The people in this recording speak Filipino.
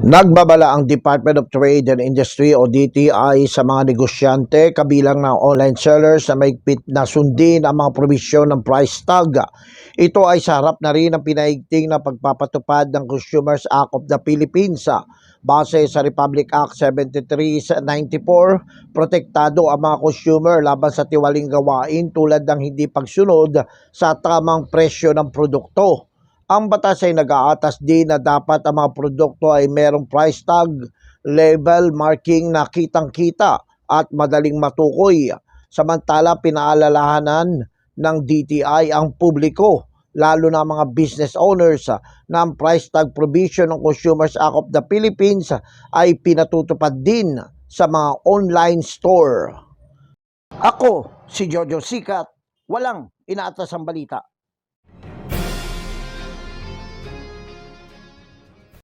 Nagbabala ang Department of Trade and Industry o DTI sa mga negosyante kabilang ng online sellers na mahigpit na sundin ang mga probisyon ng price tag. Ito ay sa harap na rin ng pinaigting na pagpapatupad ng Consumers Act of the Philippines. Base sa Republic Act 73/94, protektado ang mga consumer laban sa tiwaling gawain tulad ng hindi pagsunod sa tamang presyo ng produkto. Ang batas ay nag-aatas din na dapat ang mga produkto ay merong price tag, label marking na kitang-kita at madaling matukoy. Samantala, pinaalalahanan ng DTI ang publiko, lalo na mga business owners, na ang price tag provision ng Consumers Act of the Philippines ay pinatutupad din sa mga online store. Ako, si Jojo Sikat, walang inaatas ang balita.